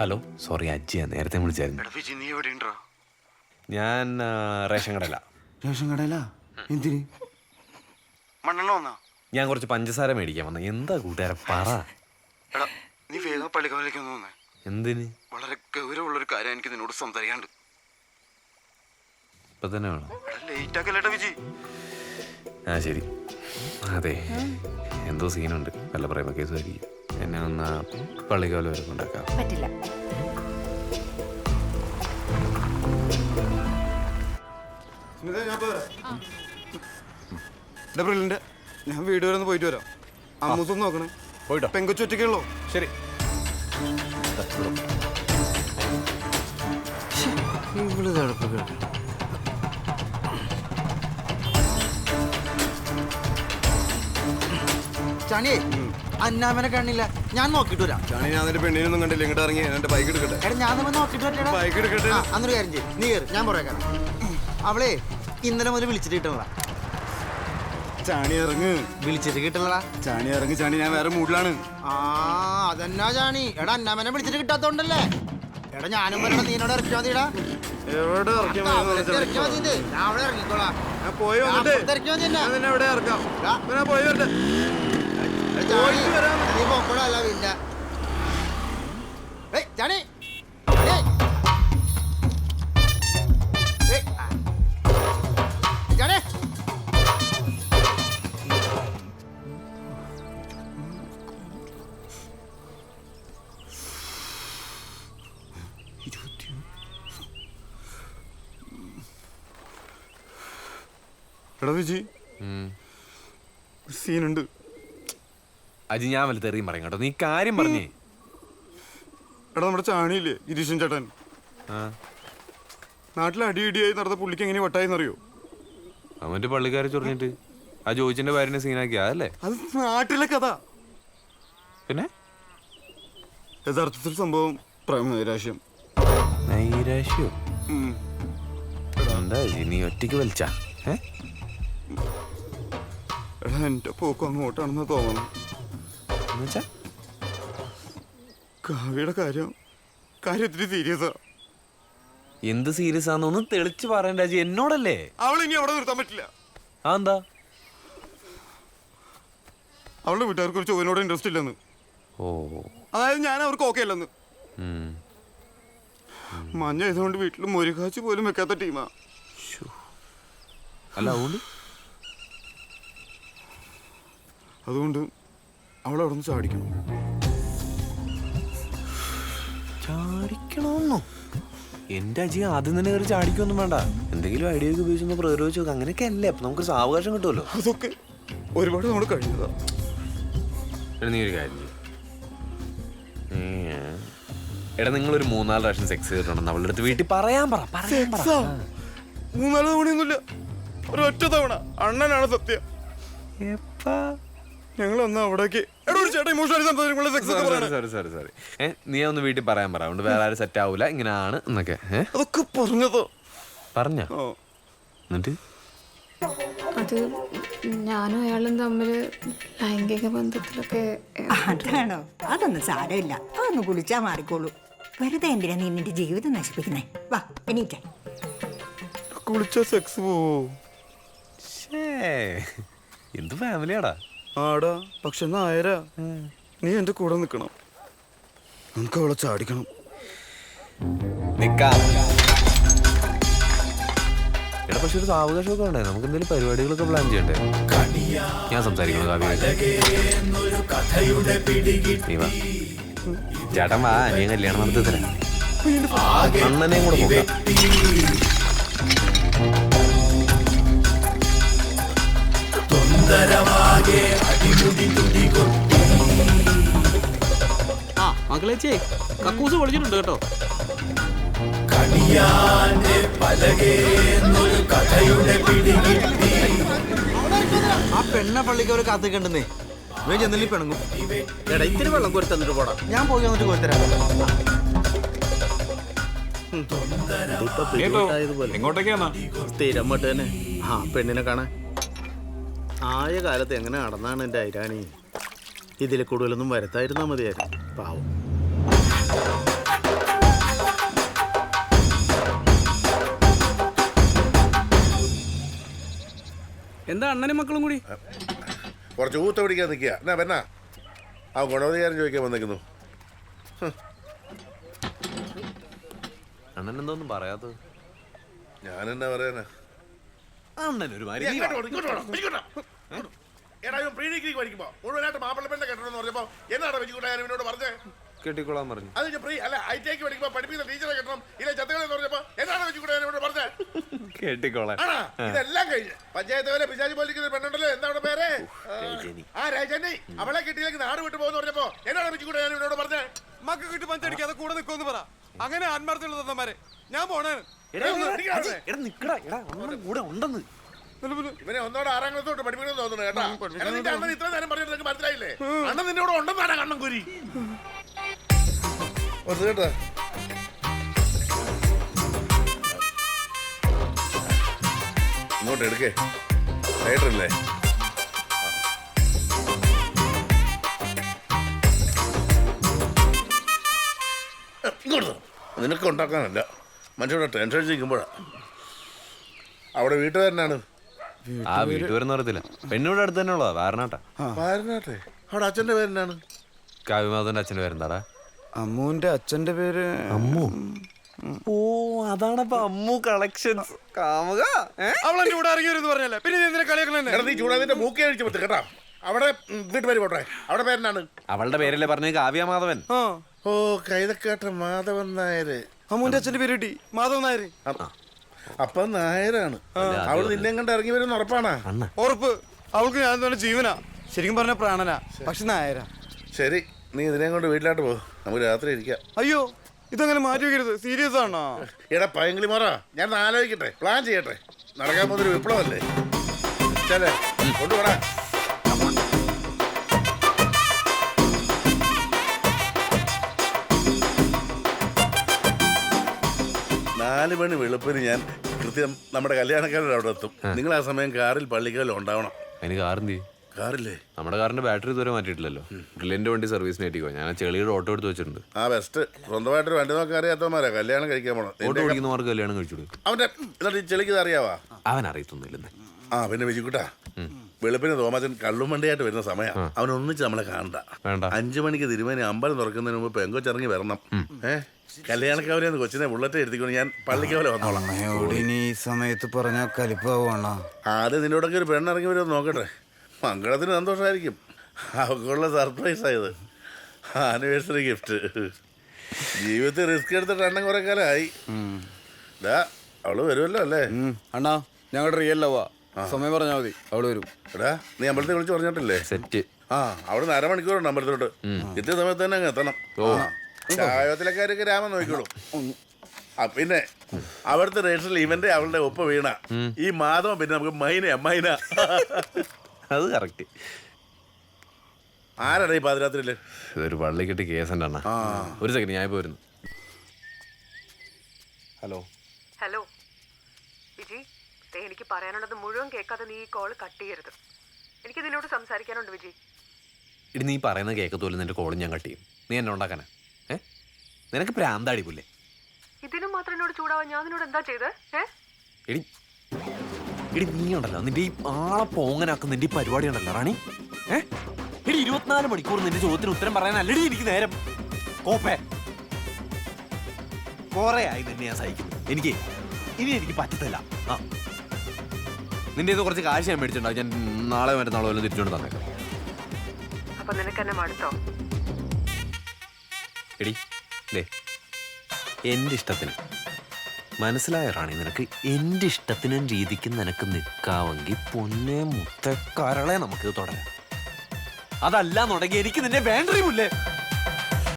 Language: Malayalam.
ഹലോ സോറി അജിയാ നേരത്തെ വിളിച്ചായിരുന്നു. ഞാൻ റേഷൻ കടയില. റേഷൻ കടയില എന്തിന്? മണ്ണെണ്ണ വന്നാ? ഞാൻ കുറച്ച് പഞ്ചസാര മേടിക്കാൻ വന്ന. എന്താ കൂട്ടുകാരെ പറ. നീ വേഗം പള്ളിക്കാവിലേക്ക് ഒന്ന് വന്നേ. എന്തിന്? വളരെ ഗൗരവമുള്ളൊരു കാര്യം എനിക്ക് നിന്നോട് സംസാരിക്കാണ്ട്. ഇപ്പൊ തന്നെ വേണം? ലേറ്റ് ആക്കല്ലേട്ടാ വിജി. ആ ശരി. അതെ എന്തോ സീനുണ്ട്. വല്ല പ്രേമ കേസുമായിരിക്കും. എന്നെ ഒന്ന് പള്ളിക്കാവിൽ വരെ കൊണ്ടാക്കാം. പറ്റില്ല. ഞാൻ വീട് വരെ ഒന്ന് പോയിട്ട് വരാം. അമ്മൂസം നോക്കണേ. പോയിട്ടോ. പെങ്കൊച്ചു ഒറ്റയ്ക്കുള്ളൂ. ശരി. ചാണിയേ അന്നാമനെ കാണില്ല. ഞാൻ നോക്കിട്ട് വരാം. ചാണി ഞാൻ നിന്റെ പെണ്ണിനൊന്നും കണ്ടില്ല. ഇങ്ങോട്ട് ഇറങ്ങി എന്റെ ബൈക്ക് എടുക്കട്ടെ. എടാ ഞാൻ നമ്മൾ നോക്കിട്ട് വരട്ടെ. ബൈക്ക് എടുക്കട്ടെ. അന്നൊരു കാര്യം ചെയ്യും. നീ കയറി, ഞാൻ പറയാം. അവളെ ഇന്നലെ മുതൽ വിളിച്ചിട്ട് കിട്ടണ. ചാണി ഇറങ്ങ്. വിളിച്ചിട്ട് കിട്ടണടാ. ചാണി ഇറങ്ങി. ചാണി ഞാൻ വേറെ മൂഡിലാണ്. ആ അതെന്നാ ചാണി. എടാ അന്നാമനെ വിളിച്ചിട്ട് കിട്ടാത്തോണ്ടല്ലേ. എടാ ഞാനും വരണം. നീനോട് ഇറക്കിയാ മതിടാ. എവിടെ ഇറക്കിയാ മതി. ഞാൻ അവിടെ ഇറങ്ങിക്കോളാം. ഞാൻ പോയി വന്നിട്ട് ഇറക്കിയാ മതി. ഞാൻ നിന്നെ എവിടെ ഇറക്കാം. ഞാൻ പോയി വരട്ടെ. നീ പോക്കോളല്ല പിന്നെ. ചാണി ചാണി എടാ വിജി സീനുണ്ട്. അജി ഞാൻ വല്ല തെറിയും പറയും കേട്ടോ. നീ കാര്യം പറഞ്ഞേ. എടാ നമ്മുടെ ചാണിയില്ലേ ഗിരീശൻ ചേട്ടൻ, നാട്ടിൽ അടിയിടിയായി നടന്ന പുള്ളിക്ക് എങ്ങനെ വട്ടായിന്നറിയോ? അവന്റെ പള്ളിക്കാരെ ചൊറിഞ്ഞിട്ട് ആ ജോയിച്ചിന്റെ ഭാര്യനെ സീനാക്കിയാ അതല്ലേ? അത് നാട്ടിലെ കഥ. പിന്നെ യഥാർത്ഥത്തിൽ സംഭവം പ്രേമനൈരാശ്യം. നൈരാശ്യോ? എന്താ നീ ഒറ്റയ്ക്ക് വലിച്ചാ? എടാ എന്റെ പോക്കും അങ്ങോട്ടാണെന്ന് തോന്നണം. കാവ്യയുടെ കാര്യത്തിരി സീരിയസാ. എന്ത് സീരിയസ് ആണെന്നൊന്നും തെളിച്ച് പറയണ്ട അജി. എന്നോടല്ലേ? അവൾ ഇനി അവിടെ നിർത്താൻ പറ്റില്ല. എന്താ? അവളുടെ വീട്ടുകാർക്ക് ഒരു ചോവിനോട് ഇൻട്രസ്റ്റ് ഇല്ലെന്ന്. ഓ, അതായത് ഞാൻ അവർക്ക് ഓക്കെ അല്ലെന്ന്. മഞ്ഞ ആയതുകൊണ്ട് വീട്ടിൽ മുരുകാച്ചി പോലും വെക്കാത്ത ടീമാ. അല്ല അതുകൊണ്ട് അവൾ അവിടെ നിന്ന് ചാടിക്കണം. ചാടിക്കണോന്നോ? എന്റെ അജി ആദ്യം തന്നെ കയറി ചാടിക്കൊന്നും വേണ്ട. എന്തെങ്കിലും ഐഡിയ ഒക്കെ ഉപയോഗിച്ചൊന്ന് പ്രയോഗിച്ച് നോക്കാം. അങ്ങനെയൊക്കെ അല്ലേ അപ്പൊ നമുക്കൊരു സാവകാശം കിട്ടുമല്ലോ. അതൊക്കെ ഒരുപാട് നമ്മൾ കഴിഞ്ഞതാ. നീ ഒരു കാര്യം എടാ, നിങ്ങളൊരു 3-4 പ്രാവശ്യം സെക്സ് ചെയ്തിട്ടുണ്ടെന്ന് അവളുടെ അടുത്ത് വീട്ടിൽ പറയാൻ പറ. 3-4 തവണയൊന്നുമില്ല, ഒരു ഒറ്റ തവണ. അണ്ണനാണ് സത്യം. ഞങ്ങൾ വന്ന അവിടേക്ക് നീ ഒന്ന് വീട്ടിൽ പറയാൻ പറ. അതുകൊണ്ട് വേറെ ആരും സെറ്റ് ആവൂല ഇങ്ങനെയാണ് എന്നൊക്കെ അതൊക്കെ പറഞ്ഞതോ? പറഞ്ഞ എന്നിട്ട് അത് ഞാനും അയാളും തമ്മിൽ ലൈംഗിക ബന്ധത്തിലൊക്കെ. അതാണോ? അതൊന്നും സാരമില്ല. അതൊന്ന് കുളിച്ചാൽ മാറിക്കോളൂ. വെറുതെ എന്തിനാ നീ നിന്റെ ജീവിതം നശിപ്പിക്കുന്നേ? വാ എണീറ്റേ. കുളിച്ച സെക്സ് പോവോ? എന്ത് ഫാമിലിയാടാ. ആടാ, പക്ഷെ നായരാ നീ എന്റെ കൂടെ നിക്കണം. നമുക്ക് അവളെ ചാടിക്കണം. എടാ പക്ഷെ ഒരു സാവകാശമൊക്കെ വേണ്ടേ? നമുക്ക് എന്തെങ്കിലും പരിപാടികളൊക്കെ പ്ലാൻ ചെയ്യണ്ടേ? ഞാൻ സംസാരിക്കണം. ചേട്ടൻ വാ, നീ കല്യാണം നടത്തി തരാം. അണ്ണനെയും കൂടെ പോകാം. മകളേച്ചേ കക്കൂസ് പൊളിച്ചിട്ടുണ്ട് കേട്ടോ. ആ പെണ്ണ പള്ളിക്ക് അവർ കാത്തിക്കണ്ടെന്നേ. ചെന്നല്ലി പെണങ്ങും. എടാ ഇത്തിരി വെള്ളം കോരി തന്നിട്ട് പോടാ. ഞാൻ പോയി വന്നിട്ട് കോരിത്തരാം. എങ്ങോട്ടേക്കാണ്? സ്ഥിരമായിട്ട് തന്നെ ആ പെണ്ണിനെ കാണാൻ. ആയ കാലത്ത് എങ്ങനെ നടന്നാണ് എൻ്റെ ഐരാണി. ഇതിൽ കൂടുതലൊന്നും വരുത്തായിരുന്നാ മതിയായിരുന്നു. പാവം. എന്താ അണ്ണനും മക്കളും കൂടി? കുറച്ച് ഊത്ത പിടിക്കാൻ നിൽക്കുക എന്നാ പെണ്ണ ആ ഗുണവധികാരൻ ചോദിക്കാൻ വന്നേക്കുന്നു. അണ്ണൻ എന്തോന്നും പറയാത്തത്? ഞാനെന്നാ പറയാനാ? അണ്ണൻ ഒരു മാതിരി മുഴുവനായിട്ട് മാപ്പിളപ്പന്റെ കെട്ടണമെന്ന് പറഞ്ഞപ്പോ എന്നാണ് വെച്ചുകൂട്ടാൻ എന്നോട് പറഞ്ഞേ? കെട്ടിക്കോളാൻ പറഞ്ഞു. അത് അല്ല ഐറ്റേക്ക് പഠിക്കുമ്പോ പഠിപ്പിക്കുന്ന ടീച്ചറെ കെട്ടണം ഇല്ല ചത്തകളെന്ന് പറഞ്ഞപ്പോ എന്നാണ് വെച്ചുകൂട്ടാൻ എന്നോട് പറഞ്ഞേ? കെട്ടിക്കോളാൻ ഇതെല്ലാം കഴിഞ്ഞ് പഞ്ചായത്ത് വരെ പിശാചി പോലിരിക്കുന്ന പെണ്ണുണ്ടല്ലോ എന്താണ് പേര്? ആ രജനി. അവളെ കിട്ടിയിലേക്ക് നാട് വിട്ടു പോകുന്ന പറഞ്ഞപ്പോ എന്നാണ് വെച്ചുകൂട്ടാൻ എന്നോട് പറഞ്ഞേ? മക്ക കിട്ടി പഞ്ചടിക്കാതെ കൂടെ നിൽക്കുമെന്ന് പറ. അങ്ങനെ ആത്മാർത്ഥമുള്ള തന്നമാരെ ഞാൻ പോണേ. ഇവനെ ഒന്നോടെ 6ാം ക്ലാസ് തൊട്ട് പഠിപ്പിക്കണമെന്ന് തോന്നുന്നു കേട്ടാ. നിന്റെ അണ്ണൻ ഇത്ര നേരം പറഞ്ഞിട്ട് നിനക്ക് മനസ്സിലായില്ലേ? അണ്ണൻ നിന്റെ കൂടെ ഉണ്ടെന്നാണ് കണ്ണൻ കുരി കേട്ടാ. ഇങ്ങോട്ട് എടുക്കേ ലൈറ്ററല്ലേ? ഇങ്ങോട്ട് നിനക്ക് ഉണ്ടാക്കാനല്ല മനുഷ്യരുടെ ടെൻഷൻ അടിച്ചിരിക്കുമ്പോഴാ. അവിടെ വീട്ടുകാരനാണ്. ആ വീട്ടുപേരെന്ന് പറയത്തില്ല, പെണ്ണൂടെ അടുത്ത് തന്നെ ഉള്ളതാ. വാരനാട്ടാ. വാരനാട്ടെ. അവിടെ അച്ഛൻ്റെ പേരെന്നാണ്? കാവ്യമാധവന്റെ അച്ഛൻ്റെ പേരെന്താടാ? അമ്മുവിന്റെ അച്ഛന്റെ പേര് അമ്മു. ഓ അതാണപ്പ അമ്മു കളക്ഷൻസ്. കാമുക അവളെന്റെ കൂടെ ഇറങ്ങി വരും പറഞ്ഞല്ലേ, പിന്നെ എന്തിനാ കളിയാക്കണേ? നീ ചൂടാതിന്റെ മൂക്കി അഴിച്ചു പറ്റും കേട്ടാ. അവിടെ വീട്ടുപേര് പോട്ടെ. അവിടെ പേരെന്നാണ്? അവളുടെ പേരല്ലേ പറഞ്ഞ കാവ്യമാധവൻ. ഓ കൈതക്കാട്ട മാധവൻ നായര്. അമ്മുവിന്റെ അച്ഛന്റെ പേര് കിട്ടി മാധവൻ നായര്. അപ്പൊ നായരാണ്. അവള് നിന്നെ കണ്ട് ഇറങ്ങി വരുന്ന ഉറപ്പാണാ? ഉറപ്പ്. അവൾക്ക് ഞാൻ തന്നെ ജീവനാ, ശരിക്കും പറഞ്ഞ പ്രാണനാ, പക്ഷെ നായരാ. ശരി, നീ ഇതിനെ കൊണ്ട് വീട്ടിലോട്ട് പോ, നമുക്ക് രാത്രി ഇരിക്കാം. അയ്യോ ഇതങ്ങനെ മാറ്റി വെക്കരുത്, സീരിയസ് ആണോ? എടാ പയങ്കിളി മോറ, ഞാൻ ആലോചിക്കട്ടെ, പ്ലാൻ ചെയ്യട്ടെ. നടക്കാൻ പോകുന്നൊരു വിപ്ലവല്ലേ? ചെല്ലേ കൊണ്ടുപോടാ. 4 മണി വെളുപ്പിന് ഞാൻ കൃത്യം നമ്മുടെ കല്യാണക്കാരുടെ അവിടെ എത്തും. നിങ്ങൾ ആ സമയം കാറിൽ പള്ളിക്കൽ ഉണ്ടാവണം. അതിന് കാറെന്തി? കാറില്ലേ? നമ്മുടെ കാറിന്റെ ബാറ്ററി ഇതുവരെ മാറ്റിയിട്ടില്ലല്ലോ. ബ്രില്ലിന്റെ വണ്ടി സർവീസിന് ഏറ്റിക്കോ. ഞാൻ ചെളിയുടെ ഓട്ടോ എടുത്ത് വെച്ചിട്ടുണ്ട്. ആ ബെസ്റ്റ്. സ്വന്തമായിട്ടൊരു വണ്ടി നോക്കാൻ അറിയാത്തവന്മാരാ കല്യാണം കഴിക്കാൻ പോണം. ഓട്ടോ ഓടിക്കുന്നവർക്ക് കല്യാണം കഴിച്ചു. അവന്റെ എന്നിട്ട് ഈ ചെളിക്ക് അറിയാവാ? അവൻ അറിയത്തൊന്നുമില്ലെന്ന്. ആ പിന്നെ വിജിക്കുട്ടാ, വെളുപ്പിന് തോമാച്ചൻ കള്ളും വണ്ടിയായിട്ട് വരുന്ന സമയം. അവനൊന്നിച്ച് നമ്മളെ കാണണ്ട. 5 മണിക്ക് തിരുമേനി അമ്പലം തുറക്കുന്നതിന് മുമ്പ് പെങ്കൊച്ചിറങ്ങി വരണം. കല്യാണക്കാവരെന്ന് കൊച്ചിനെ ബുള്ളറ്റ് എടുത്തിക്കൊണ്ട് ഞാൻ പള്ളിക്കവലെ വന്നോളാം. ഈ സമയത്ത് പറഞ്ഞ കലിപ്പാവണ. ആദ്യം നിന്നോടൊക്കെ ഒരു പെണ്ണിറങ്ങി വരുമെന്ന് നോക്കട്ടെ. മംഗളത്തിന് സന്തോഷമായിരിക്കും. അവൾക്കുള്ള സർപ്രൈസ് ആയത്, ആനിവേഴ്സറി ഗിഫ്റ്റ്. ജീവിതത്തിൽ റിസ്ക് എടുത്തിട്ട് എണ്ണം കുറെ കാലമായി. അവള് വരുമല്ലോ അല്ലേ? അണ്ണാ ഞങ്ങളുടെ റിയൽ ലവാ, സമയം പറഞ്ഞാൽ മതി, അവള് വരും. എടാ നീ അമ്പലത്തിൽ വിളിച്ച് പറഞ്ഞിട്ടില്ലേ? സെറ്റ്. അവിടുന്ന് 1/2 മണിക്കൂറുണ്ട് അമ്പലത്തിലോട്ട്. ഇത്ര സമയത്ത് തന്നെ അങ്ങ് എത്തണം. ചായത്തിലക്കാരൊക്കെ രാമൻ നോക്കിക്കോളൂ. പിന്നെ അവിടുത്തെ രജിസ്റ്ററിൽ ഇവന്റെ അവളുടെ ഒപ്പ് വീണ ഈ മാധവൻ, പിന്നെ നമുക്ക് മൈന. അത് കറക്റ്റ്. ആരാടാ ഈ പാതിരാത്രിയില്? ഇതൊരു പള്ളിക്കെട്ട് കേസുണ്ട് അണ്ണാ. ഒരു സെക്കൻഡ്, ഞാൻ പോയിരുന്നു. ഹലോ ഹലോ വിജി, എനിക്ക് പറയാനുള്ളത് മുഴുവൻ കേൾക്കാതെ നീ ഈ കോൾ കട്ട് ചെയ്യരുത്. എനിക്ക് നിന്നോട് സംസാരിക്കാനുണ്ട് വിജി. ഇനി നീ പറയുന്നത് കേൾക്കത്തോലും നിന്റെ കോളും ഞാൻ കട്ട് ചെയ്യും. നീ എന്നെ ഉണ്ടാക്കാനാ? നിനക്ക് പ്രാന്താടിക്കൂല്ലേ? ഇതിനും മാത്രം എന്നോട് ചൂടാവാൻ ഞാൻ നിന്നോട് എന്താ ചെയ്തേ? എടി എടി നീ ഉണ്ടല്ലോ, നിന്റെ ഈ ആളെ പോങ്ങനാക്കുന്ന നിന്റെ ഈ പരിപാടി ഉണ്ടല്ലോ റാണി. എടി 24 മണിക്കൂർ നിന്റെ ചോദ്യത്തിന് ഉത്തരം പറയാനല്ലടി എനിക്ക് നേരം. കോപ്പേ കൊറേ ആയി നിന്നെ ഞാൻ സഹിക്കുന്നു. എനിക്ക് പറ്റത്തില്ല. നിന്റെ ഇത് കുറച്ച് കാശ് ഞാൻ മേടിച്ചിട്ടുണ്ടാവും. ഞാൻ നാളെ മറ്റന്നാളെ വല്ലതും തിരിച്ചുകൊണ്ട് തന്നേക്കാം. അപ്പൊ നിനക്ക് എന്നെ മടുത്തോ? എടി എൻ്റെ ഇഷ്ടത്തിന്, മനസ്സിലായ റാണി നിനക്ക്? എൻ്റെ ഇഷ്ടത്തിനും രീതിക്കും നിനക്ക് നിൽക്കാമെങ്കിൽ പൊന്നെ മുത്തക്കരളെ നമുക്കിത് തുടരാം. അതല്ല എന്നുണ്ടെങ്കിൽ എനിക്ക് നിന്നെ വേണ്ടറിയുമില്ലേ?